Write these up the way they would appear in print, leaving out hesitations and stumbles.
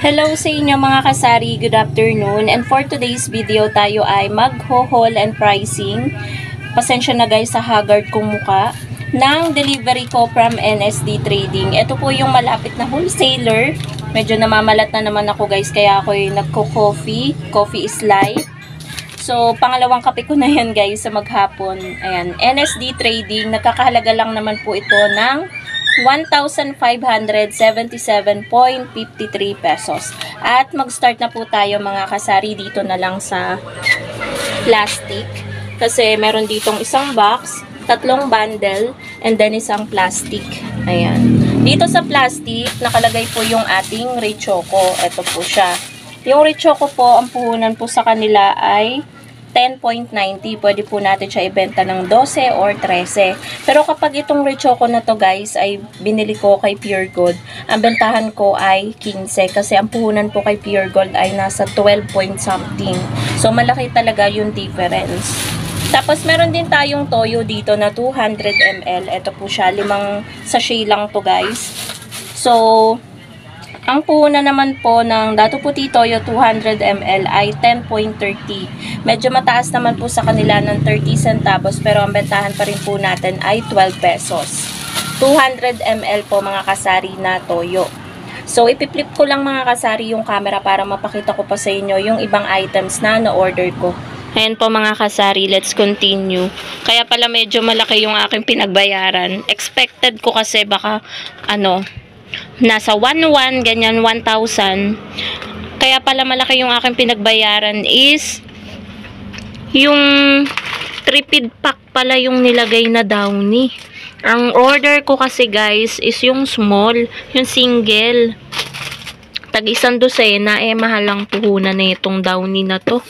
Hello sa inyo mga kasari, good afternoon. And for today's video tayo ay mag-haul and pricing. Pasensya na guys sa haggard kong muka ng delivery ko from NSD Trading. Ito po yung malapit na wholesaler. Medyo namamalat na naman ako guys kaya ako'y nagko-coffee. Coffee is life. So, pangalawang kape ko na yan guys sa maghapon. Ayan, NSD Trading. Nagkakahalaga lang naman po ito ng 1,577.53 pesos. At mag-start na po tayo mga kasari dito na lang sa plastic. Kasi meron ditong isang box, tatlong bundle, and then isang plastic. Ayan. Dito sa plastic, nakalagay po yung ating Richoco. Ito po siya. Yung Richoco po, ang puhunan po sa kanila ay 10.90. Pwede po natin siya ibenta ng 12 or 13. Pero kapag itong Richoco na to guys ay binili ko kay Pure Gold, ang bentahan ko ay 15 kasi ang puhunan po kay Pure Gold ay nasa 12 point something. So malaki talaga yung difference. Tapos meron din tayong toyo dito na 200 ml. Ito po siya, 5 sachet lang to guys. So ang puhunan naman po ng Dato Puti Toyo 200 ml ay 10.30. Medyo mataas naman po sa kanila ng 30 centavos pero ang bentahan pa rin po natin ay 12 pesos. 200 ml po mga kasari na toyo. So ipiplip ko lang mga kasari yung camera para mapakita ko pa sa inyo yung ibang items na na-order ko. Ayan po mga kasari, let's continue. Kaya pala medyo malaki yung aking pinagbayaran. Expected ko kasi baka nasa 1,1, ganyan 1,000. Kaya pala malaki yung aking pinagbayaran is yung tripid pack pala yung nilagay na downy. Ang order ko kasi guys is yung small, yung single. Tag 1 dosena, mahal ang puhunan na itong downy na to.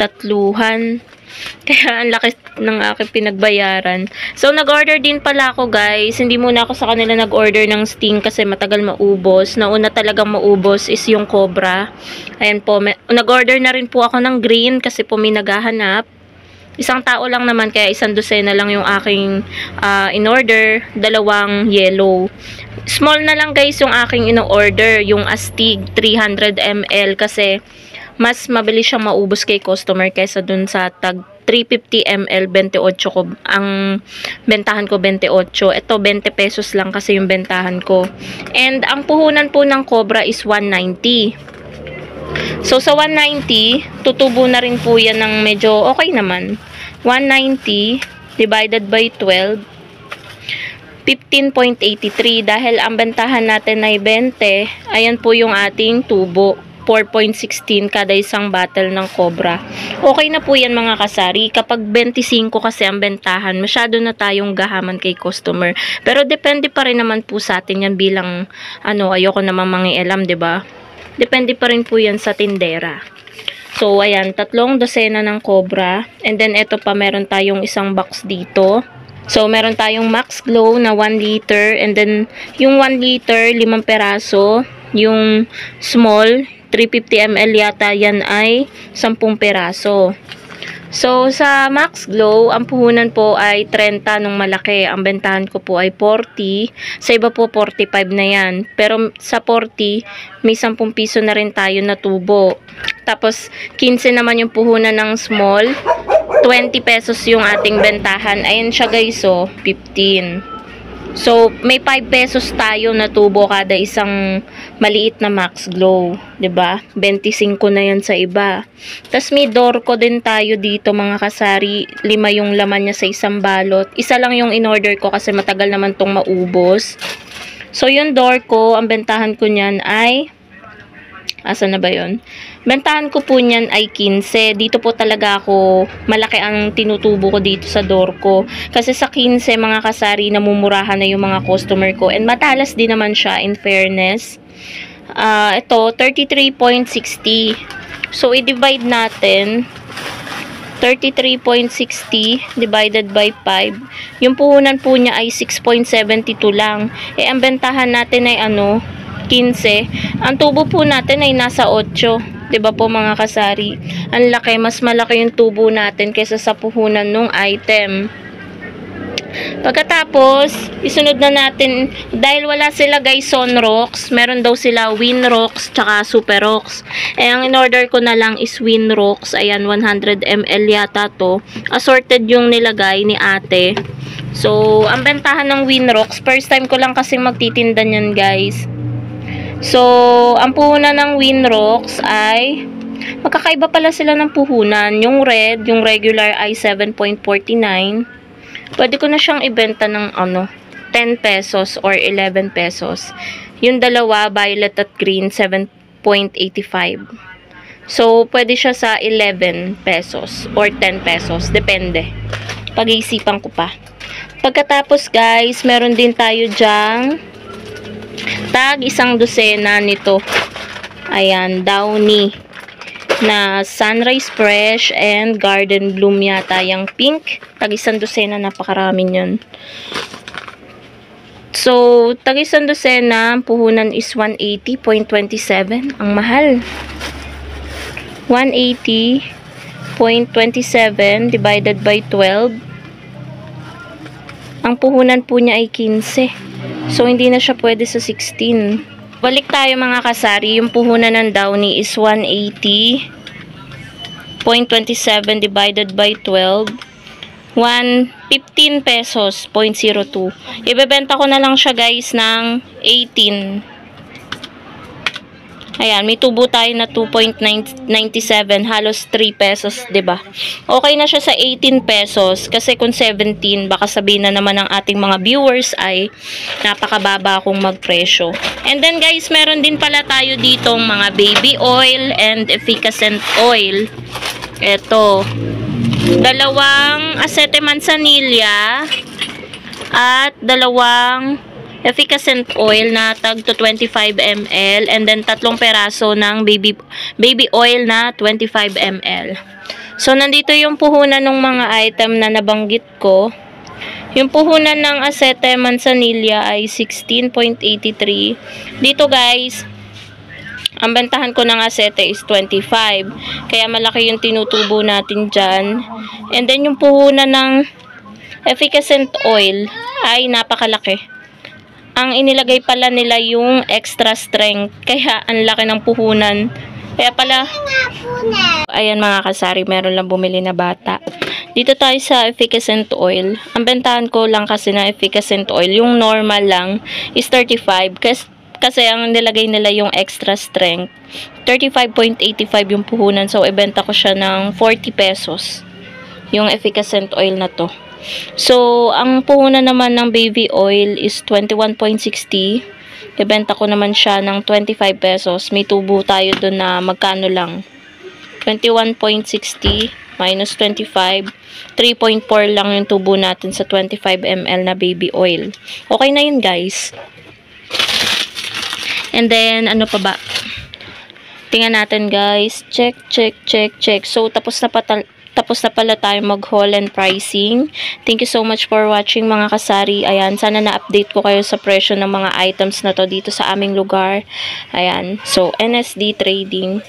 Tatluhan. Kaya ang laki ng aking pinagbayaran. So, nag-order din pala ako guys. Hindi muna ako sa kanila nag-order ng Sting kasi matagal maubos. Nauna talagang maubos is yung Cobra. Ayan po. Nag-order na rin po ako ng green kasi po may naghahanap. Isang tao lang naman kaya 1 dosena lang yung aking in-order. 2 yellow. Small na lang guys yung aking in-order. Yung Astig 300 ml kasi mas mabilis siyang maubos kay customer kaysa dun sa tag 350 ml 28 ko. Ang bentahan ko 28. Ito 20 pesos lang kasi yung bentahan ko. And ang puhunan po ng Cobra is 190. So sa 190, tutubo na rin po yan ng medyo okay naman. 190 divided by 12, 15.83. Dahil ang bentahan natin ay 20, ayan po yung ating tubo. 4.16 kada isang bottle ng Cobra. Okay na po yan mga kasari. Kapag 25 kasi ang bentahan, masyado na tayong gahaman kay customer. Pero depende pa rin naman po sa atin yan bilang ayoko naman mangialam, 'di ba? Depende pa rin po yan sa tindera. So ayan, 3 dosena ng Cobra. And then ito pa meron tayong isang box dito. So meron tayong Max Glow na 1 liter and then yung 1 liter 5 peraso, yung small 350 ml yata yan ay 10 peraso. So, sa Max Glow, ang puhunan po ay 30 nung malaki. Ang bentahan ko po ay 40. Sa iba po, 45 na yan. Pero sa 40, may 10 piso na rin tayo na tubo. Tapos, 15 naman yung puhunan ng small. 20 pesos yung ating bentahan. Ayan siya guys, so 15. So, may 5 pesos tayo na tubo kada isang maliit na Max Glow. 'Di ba? 25 na yan sa iba. Tapos may Dorco din tayo dito mga kasari. 5 yung laman niya sa isang balot. Isa lang yung in-order ko kasi matagal naman tong maubos. So, yung Dorco, ang bentahan ko niyan ay asa na ba yun? Bentahan ko po niyan ay 15. Dito po talaga ako, malaki ang tinutubo ko dito sa Dorco. Kasi sa 15, mga kasari, namumurahan na yung mga customer ko. And matalas din naman siya, in fairness. Ito, 33.60. So, i-divide natin. 33.60 divided by 5. Yung puhunan po niya ay 6.72 lang. Ang bentahan natin ay 15. Ang tubo po natin ay nasa 8. 'Di ba po mga kasari? Ang laki, mas malaki yung tubo natin kaysa sa puhunan ng item. Pagkatapos, isunod na natin, dahil wala sila guys Sonrox, meron daw sila Winrox, tsaka Superox. Eh, ang in-order ko na lang is Winrox. Ayan, 100 ml yata to. Assorted yung nilagay ni ate. So, ang bentahan ng Winrox, first time ko lang kasing magtitinda niyan guys. So, ang puhunan ng Winrox ay magkakaiba pala sila ng puhunan. Yung red, yung regular ay 7.49. Pwede ko na siyang ibenta ng 10 pesos or 11 pesos. Yung dalawa, violet at green, 7.85. So, pwede siya sa 11 pesos or 10 pesos. Depende. Pag-iisipan ko pa. Pagkatapos guys, meron din tayo dyang tag 1 dosena nito. Ayan, Downy na Sunrise Fresh and Garden Bloom yata yung pink. Tag 1 dosena, napakarami yun. So, tag 1 dosena, puhunan is 180.27. Ang mahal. 180.27 divided by 12. Ang puhunan po niya ay 15. So, hindi na siya pwede sa 16. Balik tayo mga kasari. Yung puhunan ng Downy is 180.27 divided by 12. 15 pesos, 0.02. Ibebenta ko na lang siya guys ng 18. Ayan, may tubo tayo na 2.97, halos 3 pesos, 'di ba? Okay na siya sa 18 pesos kasi kung 17, baka sabihin na naman ng ating mga viewers ay napakababa akong magpresyo. And then guys, meron din pala tayo ditong mga baby oil and efficacent oil. Ito, dalawang aceite manzanilla at dalawang efficacent oil na tag to 25 ml and then 3 peraso ng baby oil na 25 ml. So, nandito yung puhunan ng mga item na nabanggit ko. Yung puhunan ng aceite manzanilla ay 16.83. Dito guys, ang bentahan ko ng aceite is 25. Kaya malaki yung tinutubo natin dyan. And then yung puhunan ng efficacent oil ay napakalaki. Ang inilagay pala nila yung extra strength. Kaya ang laki ng puhunan. Kaya pala, ayan mga kasari, meron lang bumili na bata. Dito tayo sa efficacent oil. Ang bentahan ko lang kasi na efficacent oil, yung normal lang, is 35. Kasi ang nilagay nila yung extra strength. 35.85 yung puhunan. So, ibenta ko siya ng 40 pesos. Yung efficacent oil na to. So, ang puhunan naman ng baby oil is 21.60. Ibenta ko naman siya ng 25 pesos. May tubo tayo doon na magkano lang. 21.60 minus 25. 3.4 lang yung tubo natin sa 25 ml na baby oil. Okay na yun guys. And then, ano pa ba? Tingnan natin guys. Check. So, tapos na pala tayo mag-haul and pricing. Thank you so much for watching mga kasari. Ayan, sana na-update ko kayo sa presyo ng mga items na to dito sa aming lugar. Ayan, so NSD Trading.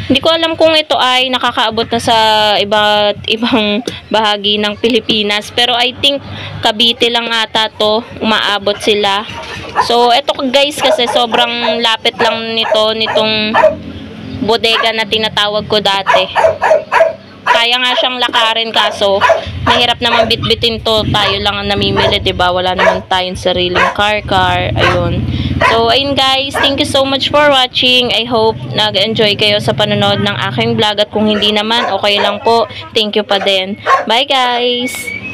Hindi ko alam kung ito ay nakakaabot na sa ibang bahagi ng Pilipinas. Pero I think Cavite lang ata to, umaabot sila. So, ito guys kasi sobrang lapit lang nitong bodega na tinatawag ko dati. Kaya nga siyang lakarin kaso mahirap naman bitbitin to, tayo lang ang namimili, 'di ba? Wala naman tayong sariling car. Ayun. So ayun guys, thank you so much for watching. I hope nag-enjoy kayo sa panonood ng aking vlog at kung hindi naman, okay lang po. Thank you pa din. Bye guys.